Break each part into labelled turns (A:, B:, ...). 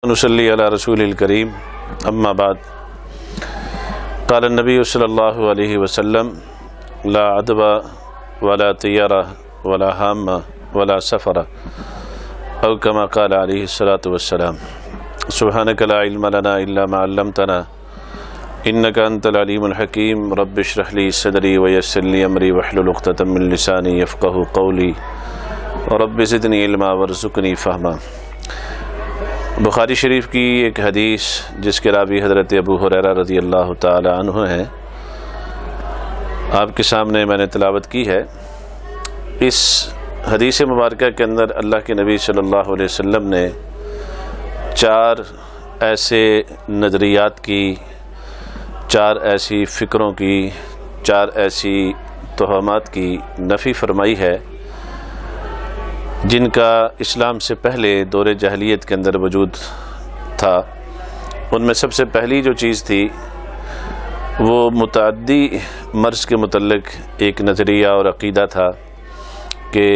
A: نصلی علی رسول الکریم اما بعد قال النبی صلی اللہ علیہ وسلم لا عدوى ولا طیارہ ولا حام ولا سفر او کما قال علیہ الصلاۃ والسلام سبحانک لا علم لنا الا ما علمتنا انک انت العلیم الحکیم رب اشرح لی صدری ویسر لی امری واحلل عقدۃ من لسانی یفقهوا قولی رب زدنی علما وارزقنی فہما۔ بخاری شریف کی ایک حدیث جس کے راوی حضرت ابو ہریرہ رضی اللہ تعالی عنہ ہیں، آپ کے سامنے میں نے تلاوت کی ہے۔ اس حدیث مبارکہ کے اندر اللہ کے نبی صلی اللہ علیہ وسلم نے 4 ایسے نظریات کی، 4 ایسی فکروں کی، 4 ایسی توہمات کی نفی فرمائی ہے جن کا اسلام سے پہلے دور جاہلیت کے اندر وجود تھا۔ ان میں سب سے پہلی جو چیز تھی وہ متعدی مرض کے متعلق ایک نظریہ اور عقیدہ تھا کہ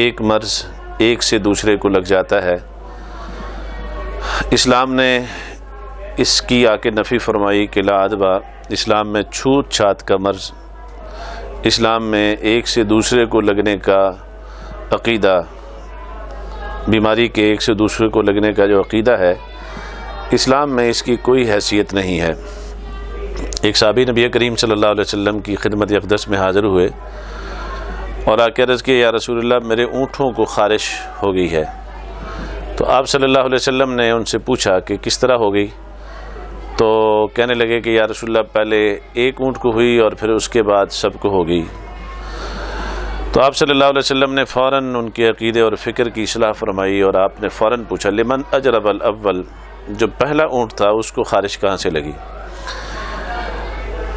A: ایک مرض ایک سے دوسرے کو لگ جاتا ہے۔ اسلام نے اس کی آ کے نفی فرمائی کہ لا عدوى، اسلام میں چھوت چھات کا مرض، اسلام میں ایک سے دوسرے کو لگنے کا عقیدہ، بیماری کے ایک سے دوسرے کو لگنے کا جو عقیدہ ہے، اسلام میں اس کی کوئی حیثیت نہیں ہے۔ ایک صحابی نبی کریم صلی اللہ علیہ وسلم کی خدمت اقدس میں حاضر ہوئے اور آ کے عرض کیا، یا رسول اللہ میرے اونٹوں کو خارش ہو گئی ہے۔ تو آپ صلی اللہ علیہ وسلم نے ان سے پوچھا کہ کس طرح ہو گئی؟ تو کہنے لگے کہ یا رسول اللہ پہلے ایک اونٹ کو ہوئی اور پھر اس کے بعد سب کو ہو گئی۔ تو آپ صلی اللہ علیہ وسلم نے فوراً ان کے عقیدے اور فکر کی اصلاح فرمائی اور آپ نے فوراً پوچھا، لمن اجرب الاول، جو پہلا اونٹ تھا اس کو خارش کہاں سے لگی؟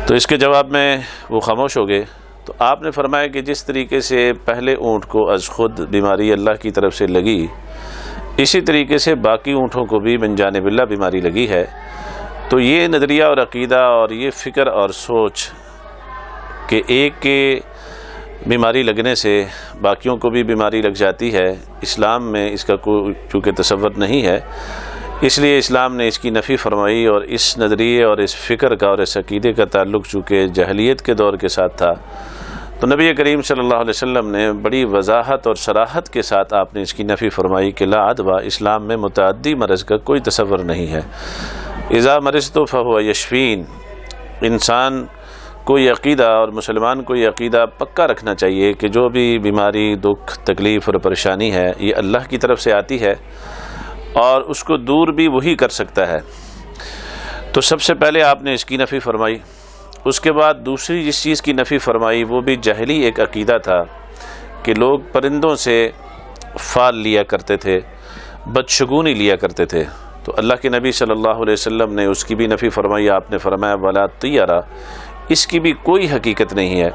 A: تو اس کے جواب میں وہ خاموش ہو گئے۔ تو آپ نے فرمایا کہ جس طریقے سے پہلے اونٹ کو از خود بیماری اللہ کی طرف سے لگی، اسی طریقے سے باقی اونٹوں کو بھی من جانب اللہ بیماری لگی ہے۔ تو یہ نظریہ اور عقیدہ اور یہ فکر اور سوچ کہ ایک کے بیماری لگنے سے باقیوں کو بھی بیماری لگ جاتی ہے، اسلام میں اس کا کوئی چونکہ تصور نہیں ہے، اس لیے اسلام نے اس کی نفی فرمائی۔ اور اس نظریے اور اس فکر کا اور اس عقیدے کا تعلق چونکہ جاہلیت کے دور کے ساتھ تھا، تو نبی کریم صلی اللہ علیہ وسلم نے بڑی وضاحت اور صراحت کے ساتھ آپ نے اس کی نفی فرمائی کہ لا عدوى، اسلام میں متعدی مرض کا کوئی تصور نہیں ہے۔ اذا مرضت فهو یشفین، انسان کوئی عقیدہ اور مسلمان کو یہ عقیدہ پکا رکھنا چاہیے کہ جو بھی بیماری، دکھ، تکلیف اور پریشانی ہے یہ اللہ کی طرف سے آتی ہے اور اس کو دور بھی وہی کر سکتا ہے۔ تو سب سے پہلے آپ نے اس کی نفی فرمائی۔ اس کے بعد دوسری جس چیز کی نفی فرمائی وہ بھی جاہلی ایک عقیدہ تھا کہ لوگ پرندوں سے فال لیا کرتے تھے، بدشگونی لیا کرتے تھے۔ تو اللہ کے نبی صلی اللہ علیہ وسلم نے اس کی بھی نفی فرمائی۔ آپ نے فرمایا ولا طیارہ، اس کی بھی کوئی حقیقت نہیں ہے۔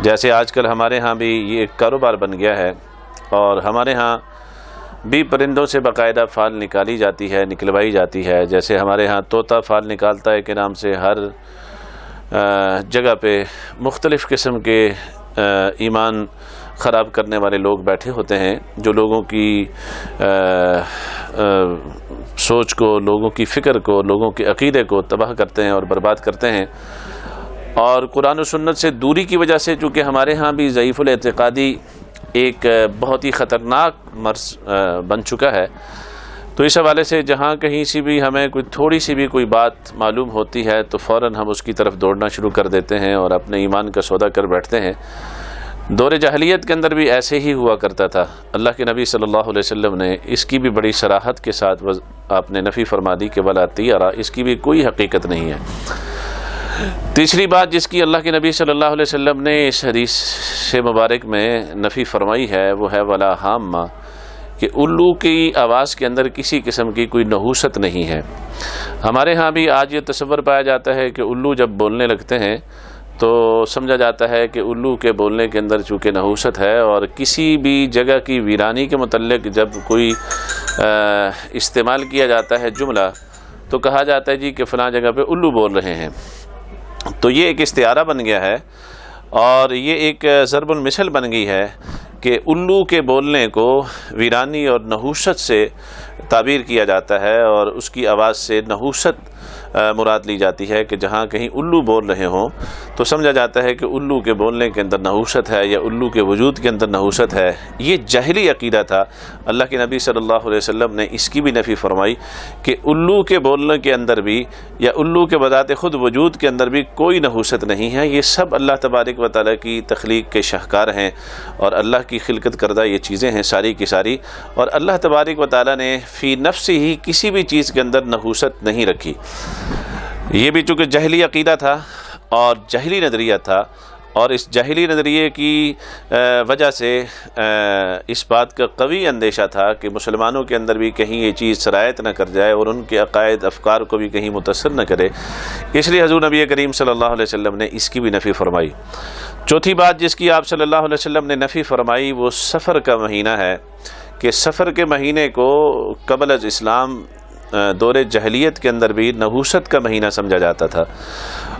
A: جیسے آج کل ہمارے ہاں بھی یہ ایک کاروبار بن گیا ہے اور ہمارے ہاں بھی پرندوں سے باقاعدہ فال نکالی جاتی ہے، نکلوائی جاتی ہے۔ جیسے ہمارے ہاں طوطا فال نکالتا ہے کے نام سے ہر جگہ پہ مختلف قسم کے ایمان خراب کرنے والے لوگ بیٹھے ہوتے ہیں، جو لوگوں کی سوچ کو، لوگوں کی فکر کو، لوگوں کے عقیدے کو تباہ کرتے ہیں اور برباد کرتے ہیں۔ اور قرآن و سنت سے دوری کی وجہ سے چونکہ ہمارے ہاں بھی ضعیف الاعتقادی ایک بہت ہی خطرناک مرض بن چکا ہے، تو اس حوالے سے جہاں کہیں سے بھی ہمیں کوئی تھوڑی سی بھی کوئی بات معلوم ہوتی ہے تو فوراً ہم اس کی طرف دوڑنا شروع کر دیتے ہیں اور اپنے ایمان کا سودا کر بیٹھتے ہیں۔ دور جاہلیت کے اندر بھی ایسے ہی ہوا کرتا تھا۔ اللہ کے نبی صلی اللہ علیہ وسلم نے اس کی بھی بڑی صراحت کے ساتھ آپ نے نفی فرما دی کہ ولا طیارہ، اس کی بھی کوئی حقیقت نہیں ہے۔ تیسری بات جس کی اللہ کے نبی صلی اللہ علیہ وسلم نے اس حدیث سے مبارک میں نفی فرمائی ہے وہ ہے ولا حامہ، کہ الو کی آواز کے اندر کسی قسم کی کوئی نحوست نہیں ہے۔ ہمارے ہاں بھی آج یہ تصور پایا جاتا ہے کہ الو جب بولنے لگتے ہیں تو سمجھا جاتا ہے کہ الو کے بولنے کے اندر چونکہ نحوست ہے، اور کسی بھی جگہ کی ویرانی کے متعلق جب کوئی استعمال کیا جاتا ہے جملہ تو کہا جاتا ہے جی کہ فلاں جگہ پہ الو بول رہے ہیں۔ تو یہ ایک استعارہ بن گیا ہے اور یہ ایک ضرب المثل بن گئی ہے کہ الو کے بولنے کو ویرانی اور نحوست سے تعبیر کیا جاتا ہے، اور اس کی آواز سے نحوست مراد لی جاتی ہے کہ جہاں کہیں الو بول رہے ہوں تو سمجھا جاتا ہے کہ الو کے بولنے کے اندر نحوست ہے یا الو کے وجود کے اندر نحوست ہے۔ یہ جاہلی عقیدہ تھا۔ اللہ کے نبی صلی اللہ علیہ وسلم نے اس کی بھی نفی فرمائی کہ الو کے بولنے کے اندر بھی یا الو کے بذات خود وجود کے اندر بھی کوئی نحوست نہیں ہے۔ یہ سب اللہ تبارک و تعالیٰ کی تخلیق کے شاہکار ہیں اور اللہ کی خلقت کردہ یہ چیزیں ہیں ساری کی ساری، اور اللہ تبارک و تعالیٰ نے فی نفس ہی کسی بھی چیز کے اندر نحوست نہیں رکھی۔ یہ بھی چونکہ جاہلی عقیدہ تھا اور جاہلی نظریہ تھا، اور اس جاہلی نظریے کی وجہ سے اس بات کا قوی اندیشہ تھا کہ مسلمانوں کے اندر بھی کہیں یہ چیز سرایت نہ کر جائے اور ان کے عقائد افکار کو بھی کہیں متاثر نہ کرے، اس لیے حضور نبی کریم صلی اللہ علیہ وسلم نے اس کی بھی نفی فرمائی۔ چوتھی بات جس کی آپ صلی اللہ علیہ وسلم نے نفی فرمائی وہ سفر کا مہینہ ہے، کہ سفر کے مہینے کو قبل از اسلام دور جہلیت کے اندر بھی نحوست کا مہینہ سمجھا جاتا تھا،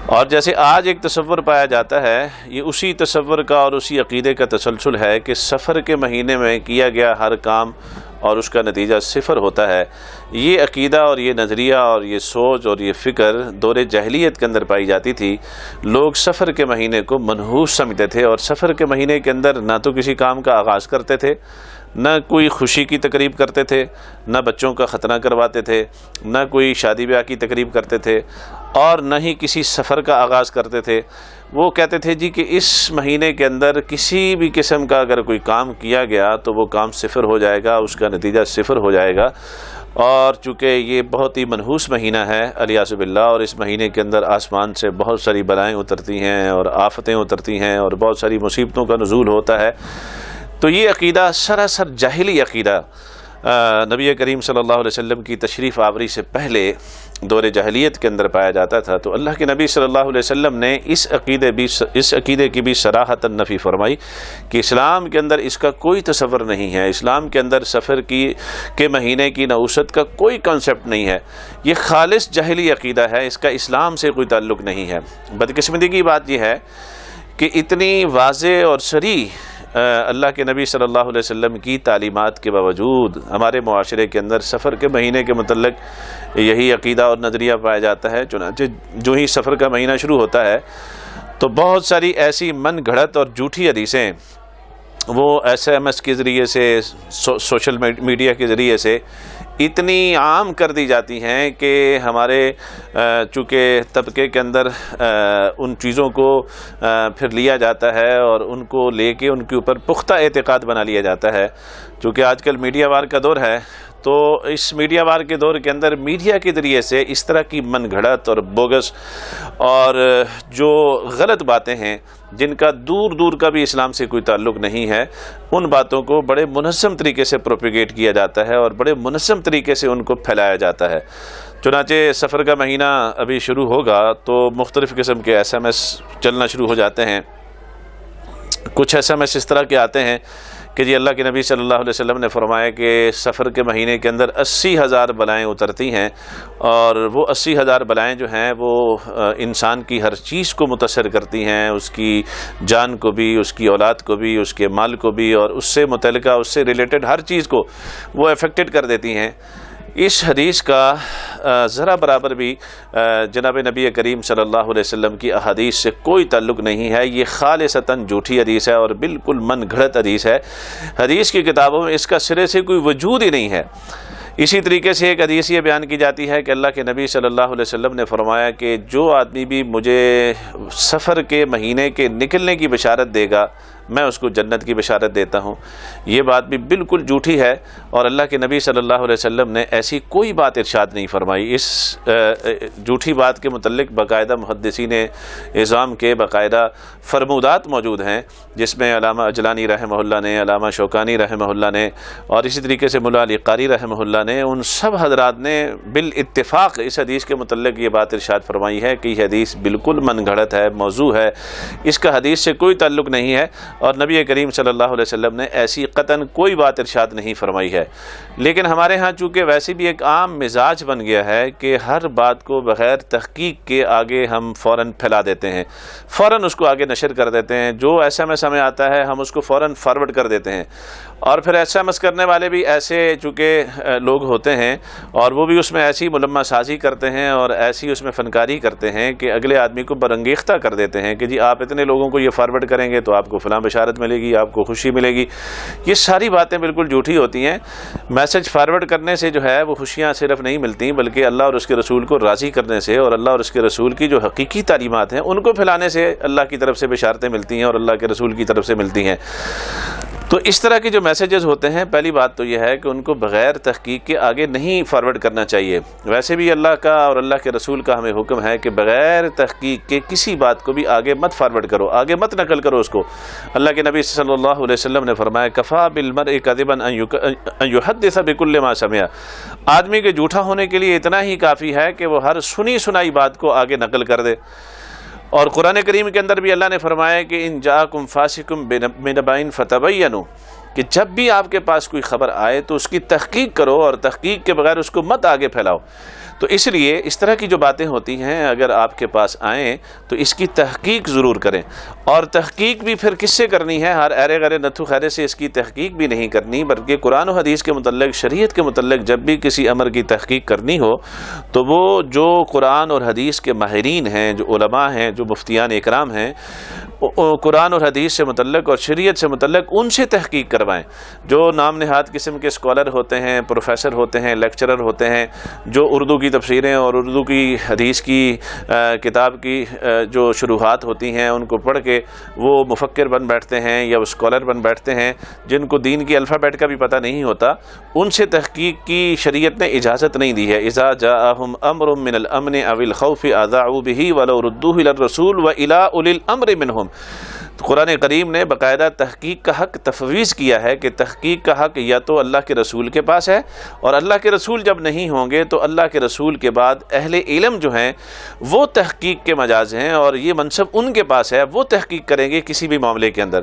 A: اور جیسے آج ایک تصور پایا جاتا ہے یہ اسی تصور کا اور اسی عقیدے کا تسلسل ہے کہ سفر کے مہینے میں کیا گیا ہر کام اور اس کا نتیجہ صفر ہوتا ہے۔ یہ عقیدہ اور یہ نظریہ اور یہ سوچ اور یہ فکر دور جاہلیت کے اندر پائی جاتی تھی۔ لوگ سفر کے مہینے کو منحوس سمجھتے تھے، اور سفر کے مہینے کے اندر نہ تو کسی کام کا آغاز کرتے تھے، نہ کوئی خوشی کی تقریب کرتے تھے، نہ بچوں کا ختنہ کرواتے تھے، نہ کوئی شادی بیاہ کی تقریب کرتے تھے، اور نہ ہی کسی سفر کا آغاز کرتے تھے۔ وہ کہتے تھے جی کہ اس مہینے کے اندر کسی بھی قسم کا اگر کوئی کام کیا گیا تو وہ کام صفر ہو جائے گا، اس کا نتیجہ صفر ہو جائے گا۔ اور چونکہ یہ بہت ہی منحوس مہینہ ہے الیاذ باللہ، اور اس مہینے کے اندر آسمان سے بہت ساری بلائیں اترتی ہیں اور آفتیں اترتی ہیں اور بہت ساری مصیبتوں کا نزول ہوتا ہے، تو یہ عقیدہ سراسر جاہلی عقیدہ نبی کریم صلی اللہ علیہ وسلم کی تشریف آوری سے پہلے دور جاہلیت کے اندر پایا جاتا تھا۔ تو اللہ کے نبی صلی اللہ علیہ وسلم نے اس عقیدے کی بھی صراحتاً نفی فرمائی کہ اسلام کے اندر اس کا کوئی تصور نہیں ہے، اسلام کے اندر سفر کے مہینے کی نحوست کا کوئی کانسیپٹ نہیں ہے، یہ خالص جاہلی عقیدہ ہے، اس کا اسلام سے کوئی تعلق نہیں ہے۔ بدقسمتی کی بات یہ ہے کہ اتنی واضح اور صریح اللہ کے نبی صلی اللہ علیہ وسلم کی تعلیمات کے باوجود ہمارے معاشرے کے اندر سفر کے مہینے کے متعلق یہی عقیدہ اور نظریہ پایا جاتا ہے۔ چنانچہ جو ہی سفر کا مہینہ شروع ہوتا ہے تو بہت ساری ایسی من گھڑت اور جھوٹی حدیثیں وہ SMS کے ذریعے سے سوشل میڈیا کے ذریعے سے اتنی عام کر دی جاتی ہیں کہ ہمارے چونکہ طبقے کے اندر ان چیزوں کو پھر لیا جاتا ہے اور ان کو لے کے ان کے اوپر پختہ اعتقاد بنا لیا جاتا ہے۔ چونکہ آج کل میڈیا وار کا دور ہے تو اس میڈیا وار کے دور کے اندر میڈیا کے ذریعے سے اس طرح کی من گھڑت اور بوگس اور جو غلط باتیں ہیں جن کا دور دور کا بھی اسلام سے کوئی تعلق نہیں ہے، ان باتوں کو بڑے منظم طریقے سے پروپیگیٹ کیا جاتا ہے اور بڑے منظم طریقے سے ان کو پھیلایا جاتا ہے۔ چنانچہ سفر کا مہینہ ابھی شروع ہوگا تو مختلف قسم کے SMS چلنا شروع ہو جاتے ہیں۔ کچھ SMS اس طرح کے آتے ہیں کہ جی اللہ کے نبی صلی اللہ علیہ وسلم نے فرمایا کہ سفر کے مہینے کے اندر 80,000 بلائیں اترتی ہیں، اور وہ 80,000 بلائیں جو ہیں وہ انسان کی ہر چیز کو متاثر کرتی ہیں، اس کی جان کو بھی، اس کی اولاد کو بھی، اس کے مال کو بھی، اور اس سے متعلقہ اس سے ریلیٹڈ ہر چیز کو وہ افیکٹڈ کر دیتی ہیں۔ اس حدیث کا ذرا برابر بھی جناب نبی کریم صلی اللہ علیہ وسلم کی احادیث سے کوئی تعلق نہیں ہے، یہ خالصتاً جھوٹی حدیث ہے اور بالکل من گھڑت حدیث ہے۔ حدیث کی کتابوں میں اس کا سرے سے کوئی وجود ہی نہیں ہے۔ اسی طریقے سے ایک حدیث یہ بیان کی جاتی ہے کہ اللہ کے نبی صلی اللہ علیہ وسلم نے فرمایا کہ جو آدمی بھی مجھے سفر کے مہینے کے نکلنے کی بشارت دے گا میں اس کو جنت کی بشارت دیتا ہوں۔ یہ بات بھی بالکل جھوٹی ہے، اور اللہ کے نبی صلی اللہ علیہ وسلم نے ایسی کوئی بات ارشاد نہیں فرمائی۔ اس جھوٹی بات کے متعلق باقاعدہ محدثین اعظام کے باقاعدہ فرمودات موجود ہیں، جس میں علامہ اجلانی رحمہ اللہ نے، علامہ شوکانی رحمہ اللہ نے، اور اسی طریقے سے مولا علی قاری رحمہ اللہ نے، ان سب حضرات نے بالاتفاق اس حدیث کے متعلق یہ بات ارشاد فرمائی ہے کہ یہ حدیث بالکل من گھڑت ہے، موضوع ہے، اس کا حدیث سے کوئی تعلق نہیں ہے۔ اور نبی کریم صلی اللہ علیہ وسلم نے ایسی قطعاً کوئی بات ارشاد نہیں فرمائی ہے۔ لیکن ہمارے ہاں چونکہ ویسے بھی ایک عام مزاج بن گیا ہے کہ ہر بات کو بغیر تحقیق کے آگے ہم فوراً پھیلا دیتے ہیں، فوراً اس کو آگے نشر کر دیتے ہیں، جو ایس ایم ایس ہمیں آتا ہے ہم اس کو فوراً فارورڈ کر دیتے ہیں، اور پھر ایس ایم ایس کرنے والے بھی ایسے چونکہ لوگ ہوتے ہیں اور وہ بھی اس میں ایسی ملمہ سازی کرتے ہیں اور ایسی اس میں فنکاری کرتے ہیں کہ اگلے آدمی کو برانگیختہ کر دیتے ہیں کہ جی آپ اتنے لوگوں کو یہ فارورڈ کریں گے تو آپ کو فلاں بشارت ملے گی، آپ کو خوشی ملے گی۔ یہ ساری باتیں بالکل جھوٹی ہوتی ہیں۔ میسج فارورڈ کرنے سے جو ہے وہ خوشیاں صرف نہیں ملتی بلکہ اللہ اور اس کے رسول کو راضی کرنے سے اور اللہ اور اس کے رسول کی جو حقیقی تعلیمات ہیں ان کو پھیلانے سے اللہ کی طرف سے بشارتیں ملتی ہیں اور اللہ کے رسول کی طرف سے ملتی ہیں۔ تو اس طرح کے جو میسیجز ہوتے ہیں، پہلی بات تو یہ ہے کہ ان کو بغیر تحقیق کے آگے نہیں فارورڈ کرنا چاہیے۔ ویسے بھی اللہ کا اور اللہ کے رسول کا ہمیں حکم ہے کہ بغیر تحقیق کے کسی بات کو بھی آگے مت فارورڈ کرو، آگے مت نقل کرو اس کو۔ اللہ کے نبی صلی اللہ علیہ وسلم نے فرمایا کفا بالمرء کذبا ان یحدث بکل ما سمع، آدمی کے جھوٹا ہونے کے لیے اتنا ہی کافی ہے کہ وہ ہر سنی سنائی بات کو آگے نقل کر دے۔ اور قرآن کریم کے اندر بھی اللہ نے فرمایا کہ ان جاءکم فاسق بنبأ فتبینوا، کہ جب بھی آپ کے پاس کوئی خبر آئے تو اس کی تحقیق کرو اور تحقیق کے بغیر اس کو مت آگے پھیلاؤ۔ تو اس لیے اس طرح کی جو باتیں ہوتی ہیں اگر آپ کے پاس آئیں تو اس کی تحقیق ضرور کریں، اور تحقیق بھی پھر کس سے کرنی ہے؟ ہر ایرے غرے نتھو خیرے سے اس کی تحقیق بھی نہیں کرنی، بلکہ قرآن و حدیث کے متعلق، شریعت کے متعلق جب بھی کسی امر کی تحقیق کرنی ہو تو وہ جو قرآن اور حدیث کے ماہرین ہیں، جو علماء ہیں، جو مفتیان اکرام ہیں، قرآن اور حدیث سے متعلق اور شریعت سے متعلق ان سے تحقیق کروائیں۔ جو نام نہاد قسم کے اسکالر ہوتے ہیں، پروفیسر ہوتے ہیں، لیکچرر ہوتے ہیں، جو اردو کی تفسیریں اور اردو کی حدیث کی کتاب کی جو شروحات ہوتی ہیں ان کو پڑھ کے وہ مفکر بن بیٹھتے ہیں یا وہ اسکالر بن بیٹھتے ہیں جن کو دین کی الفابیٹ کا بھی پتہ نہیں ہوتا، ان سے تحقیق کی شریعت نے اجازت نہیں دی ہے۔ اذا جاءہم امر من الامن او الخوف اذاعوا به ولو ردوه الى الرسول والى اولي الامر منهم۔ قرآن کریم نے باقاعدہ تحقیق کا حق تفویض کیا ہے کہ تحقیق کا حق یا تو اللہ کے رسول کے پاس ہے، اور اللہ کے رسول جب نہیں ہوں گے تو اللہ کے رسول کے بعد اہل علم جو ہیں وہ تحقیق کے مجاز ہیں، اور یہ منصب ان کے پاس ہے، وہ تحقیق کریں گے کسی بھی معاملے کے اندر۔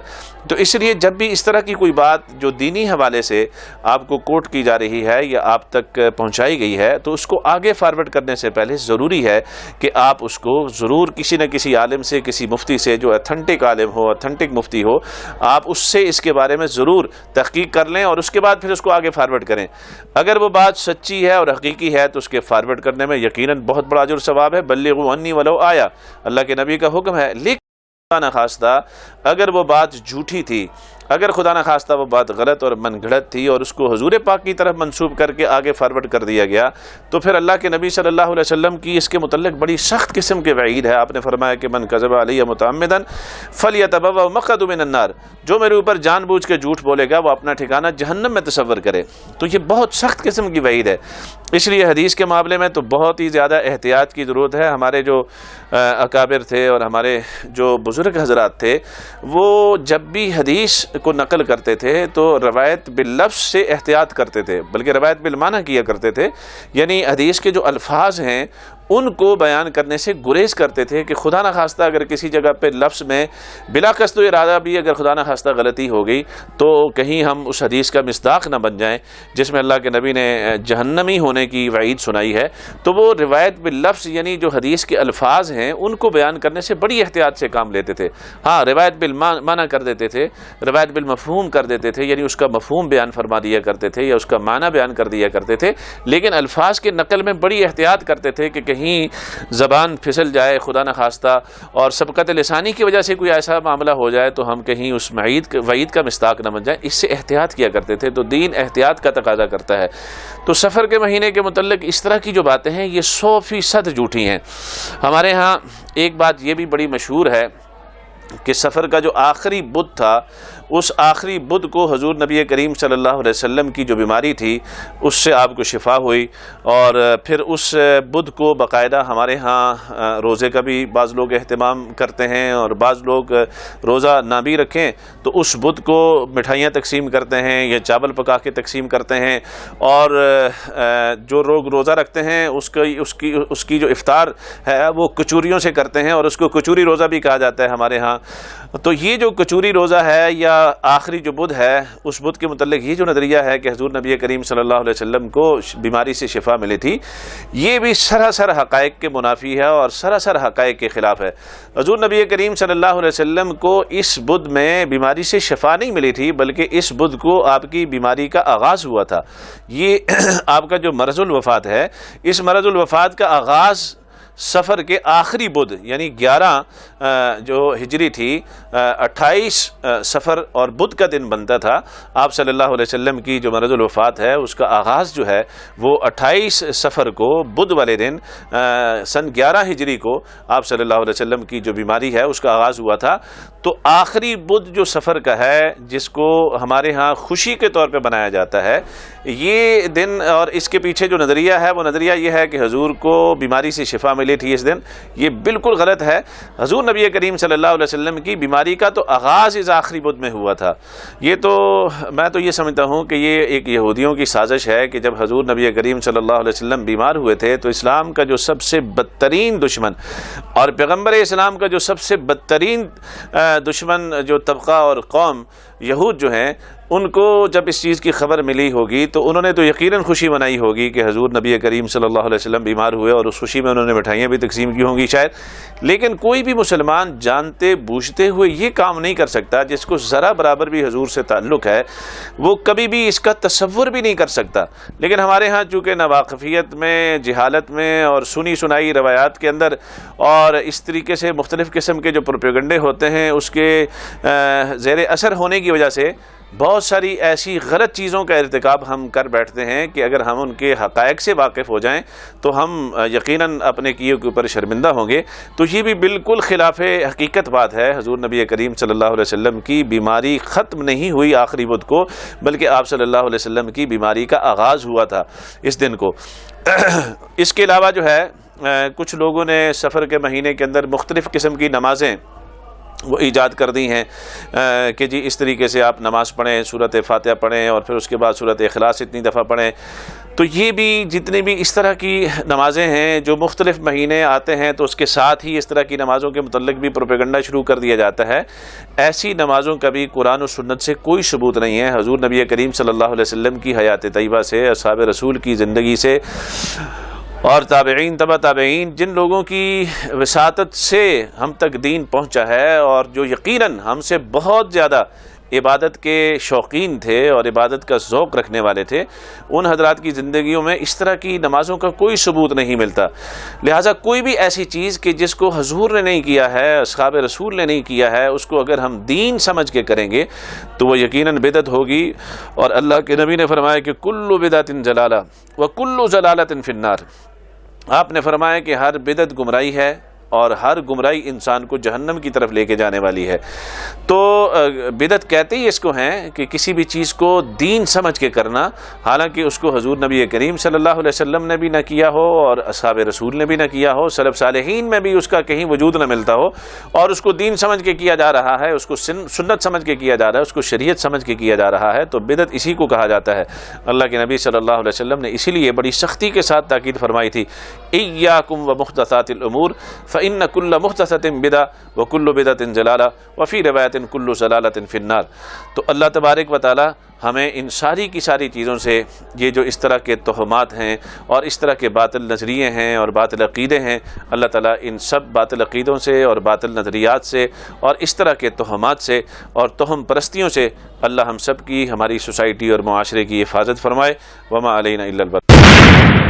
A: تو اس لیے جب بھی اس طرح کی کوئی بات جو دینی حوالے سے آپ کو کوٹ کی جا رہی ہے یا آپ تک پہنچائی گئی ہے تو اس کو آگے فارورڈ کرنے سے پہلے ضروری ہے کہ آپ اس کو ضرور کسی نہ کسی عالم سے، کسی مفتی سے جو اتھنٹک عالم ہو، اتھنٹک مفتی ہو، آپ اس سے اس کے بارے میں ضرور تحقیق کر لیں اور اس کے بعد پھر اس کو آگے فارورڈ کریں۔ اگر وہ بات سچی ہے اور حقیقی ہے تو اس کے فارورڈ کرنے میں یقیناً بہت بڑا اجر ثواب ہے۔ بلغوا عنی ولو آیا، اللہ کے نبی کا حکم ہے۔ لیکن خدا نخواستہ اگر وہ بات جھوٹی تھی، اگر خدا نخواستہ وہ بات غلط اور من گھڑت تھی اور اس کو حضور پاک کی طرف منسوب کر کے آگے فارورڈ کر دیا گیا تو پھر اللہ کے نبی صلی اللہ علیہ وسلم کی اس کے متعلق بڑی سخت قسم کے وعید ہے۔ آپ نے فرمایا کہ من کذب علی متعمدا فلیتبوأ مقعده من النار، جو میرے اوپر جان بوجھ کے جھوٹ بولے گا وہ اپنا ٹھکانہ جہنم میں تصور کرے۔ تو یہ بہت سخت قسم کی وعید ہے، اس لیے حدیث کے معاملے میں تو بہت ہی زیادہ احتیاط کی ضرورت ہے۔ ہمارے جو اکابر تھے اور ہمارے جو بزرگ حضرات تھے وہ جب بھی حدیث کو نقل کرتے تھے تو روایت باللفظ سے احتیاط کرتے تھے، بلکہ روایت بالمعنی کیا کرتے تھے، یعنی حدیث کے جو الفاظ ہیں ان کو بیان کرنے سے گریز کرتے تھے کہ خدا نخواستہ اگر کسی جگہ پہ لفظ میں بلا قصد و ارادہ بھی اگر خدا نخواستہ غلطی ہو گئی تو کہیں ہم اس حدیث کا مصداق نہ بن جائیں جس میں اللہ کے نبی نے جہنمی ہونے کی وعید سنائی ہے۔ تو وہ روایت باللفظ یعنی جو حدیث کے الفاظ ہیں ان کو بیان کرنے سے بڑی احتیاط سے کام لیتے تھے۔ ہاں، روایت بالمعنی کر دیتے تھے، روایت بالمفہوم کر دیتے تھے، یعنی اس کا مفہوم بیان فرما دیا کرتے تھے یا اس کا معنی بیان کر دیا کرتے تھے، لیکن الفاظ کے نقل میں بڑی احتیاط کرتے تھے کہ کہیں زبان پھسل جائے خدا نخواستہ اور سبقت لسانی کی وجہ سے کوئی ایسا معاملہ ہو جائے تو ہم کہیں اس وعید کا مصداق نہ بن جائیں، اس سے احتیاط کیا کرتے تھے۔ تو دین احتیاط کا تقاضا کرتا ہے۔ تو سفر کے مہینے کے متعلق اس طرح کی جو باتیں ہیں یہ 100% جھوٹی ہیں۔ ہمارے ہاں ایک بات یہ بھی بڑی مشہور ہے کہ سفر کا جو آخری بدھ تھا اس آخری بدھ کو حضور نبی کریم صلی اللہ علیہ وسلم کی جو بیماری تھی اس سے آپ کو شفا ہوئی، اور پھر اس بدھ کو باقاعدہ ہمارے ہاں روزے کا بھی بعض لوگ اہتمام کرتے ہیں، اور بعض لوگ روزہ نہ بھی رکھیں تو اس بدھ کو مٹھائیاں تقسیم کرتے ہیں یا چاول پکا کے تقسیم کرتے ہیں، اور جو لوگ روزہ رکھتے ہیں اس کی جو افطار ہے وہ کچوریوں سے کرتے ہیں، اور اس کو کچوری روزہ بھی کہا جاتا ہے ہمارے ہاں۔ تو یہ جو کچوری روزہ ہے یا آخری جو بدھ ہے، اس بدھ کے متعلق یہ جو نظریہ ہے کہ حضور نبی کریم صلی اللہ علیہ وسلم کو بیماری سے شفا ملی تھی، یہ بھی سراسر حقائق کے منافی ہے اور سراسر حقائق کے خلاف ہے۔ حضور نبی کریم صلی اللہ علیہ وسلم کو اس بدھ میں بیماری سے شفا نہیں ملی تھی، بلکہ اس بدھ کو آپ کی بیماری کا آغاز ہوا تھا۔ یہ آپ کا جو مرض الوفات ہے، اس مرض الوفات کا آغاز سفر کے آخری بدھ یعنی 11 جو ہجری تھی، 28 سفر اور بدھ کا دن بنتا تھا۔ آپ صلی اللہ علیہ وسلم کی جو مرض الوفات ہے اس کا آغاز جو ہے وہ 28 سفر کو بدھ والے دن سن 11 ہجری کو آپ صلی اللہ علیہ وسلم کی جو بیماری ہے اس کا آغاز ہوا تھا۔ تو آخری بدھ جو سفر کا ہے، جس کو ہمارے ہاں خوشی کے طور پہ بنایا جاتا ہے، یہ دن اور اس کے پیچھے جو نظریہ ہے وہ نظریہ یہ ہے کہ حضور کو بیماری سے شفا ملی تھی اس دن، یہ بالکل غلط ہے۔ حضور نبی کریم صلی اللہ علیہ وسلم کی بیماری کا تو آغاز اس آخری بدھ میں ہوا تھا۔ یہ تو میں تو یہ سمجھتا ہوں کہ یہ ایک یہودیوں کی سازش ہے کہ جب حضور نبی کریم صلی اللہ علیہ وسلم بیمار ہوئے تھے تو اسلام کا جو سب سے بدترین دشمن اور پیغمبر اسلام کا جو سب سے بدترین دشمن جو طبقہ اور قوم یہود جو ہیں، ان کو جب اس چیز کی خبر ملی ہوگی تو انہوں نے تو یقیناً خوشی منائی ہوگی کہ حضور نبی کریم صلی اللہ علیہ وسلم بیمار ہوئے، اور اس خوشی میں انہوں نے مٹھائیاں بھی تقسیم کی ہوں گی شاید۔ لیکن کوئی بھی مسلمان جانتے بوجھتے ہوئے یہ کام نہیں کر سکتا، جس کو ذرا برابر بھی حضور سے تعلق ہے وہ کبھی بھی اس کا تصور بھی نہیں کر سکتا۔ لیکن ہمارے ہاں چونکہ ناواقفیت میں، جہالت میں اور سنی سنائی روایات کے اندر اور اس طریقے سے مختلف قسم کے جو پروپیگنڈے ہوتے ہیں اس کے زیر اثر ہونے کی وجہ سے بہت ساری ایسی غلط چیزوں کا ارتکاب ہم کر بیٹھتے ہیں کہ اگر ہم ان کے حقائق سے واقف ہو جائیں تو ہم یقیناً اپنے کیے کے اوپر شرمندہ ہوں گے۔ تو یہ بھی بالکل خلاف حقیقت بات ہے۔ حضور نبی کریم صلی اللہ علیہ وسلم کی بیماری ختم نہیں ہوئی آخری بدھ کو، بلکہ آپ صلی اللہ علیہ وسلم کی بیماری کا آغاز ہوا تھا اس دن کو۔ اس کے علاوہ جو ہے کچھ لوگوں نے سفر کے مہینے کے اندر مختلف قسم کی نمازیں وہ ایجاد کر دی ہیں کہ جی اس طریقے سے آپ نماز پڑھیں، سورۃ فاتحہ پڑھیں اور پھر اس کے بعد سورۃ اخلاص اتنی دفعہ پڑھیں۔ تو یہ بھی جتنی بھی اس طرح کی نمازیں ہیں جو مختلف مہینے آتے ہیں تو اس کے ساتھ ہی اس طرح کی نمازوں کے متعلق بھی پروپیگنڈا شروع کر دیا جاتا ہے۔ ایسی نمازوں کا بھی قرآن و سنت سے کوئی ثبوت نہیں ہے۔ حضور نبی کریم صلی اللہ علیہ وسلم کی حیات طیبہ سے، اصحاب رسول کی زندگی سے اور تابعین، تبع تابعین، جن لوگوں کی وساطت سے ہم تک دین پہنچا ہے اور جو یقیناً ہم سے بہت زیادہ عبادت کے شوقین تھے اور عبادت کا ذوق رکھنے والے تھے، ان حضرات کی زندگیوں میں اس طرح کی نمازوں کا کوئی ثبوت نہیں ملتا۔ لہٰذا کوئی بھی ایسی چیز کہ جس کو حضور نے نہیں کیا ہے، اصحاب رسول نے نہیں کیا ہے، اس کو اگر ہم دین سمجھ کے کریں گے تو وہ یقیناً بدعت ہوگی۔ اور اللہ کے نبی نے فرمایا کہ کل بدعت ضلالہ وکل ضلالۃ فی النار۔ آپ نے فرمایا کہ ہر بدعت گمراہی ہے اور ہر گمراہی انسان کو جہنم کی طرف لے کے جانے والی ہے۔ تو بدعت کہتے ہی اس کو ہیں کہ کسی بھی چیز کو دین سمجھ کے کرنا، حالانکہ اس کو حضور نبی کریم صلی اللہ علیہ وسلم نے بھی نہ کیا ہو اور اصحاب رسول نے بھی نہ کیا ہو، سلف صالحین میں بھی اس کا کہیں وجود نہ ملتا ہو، اور اس کو دین سمجھ کے کیا جا رہا ہے، اس کو سنت سمجھ کے کیا جا رہا ہے، اس کو شریعت سمجھ کے کیا جا رہا ہے، تو بدعت اسی کو کہا جاتا ہے۔ اللہ کے نبی صلی اللہ علیہ وسلم نے اسی لیے بڑی سختی کے ساتھ تاکید فرمائی تھی، ایاکم ومحدثات الامور فإن كل محدثۃ بدعۃ وكل بدعۃ ضلالہ وفی روایت کل ضلالۃ فی النار۔ تو اللہ تبارک و تعالی ہمیں ان ساری کی ساری چیزوں سے، یہ جو اس طرح کے توہمات ہیں اور اس طرح کے باطل نظریے ہیں اور باطل عقیدے ہیں، اللہ تعالیٰ ان سب باطل عقیدوں سے اور باطل نظریات سے اور اس طرح کے توہمات سے اور توہم پرستیوں سے اللہ ہم سب کی، ہماری سوسائٹی اور معاشرے کی حفاظت فرمائے۔ وما علینا الا البلاغ۔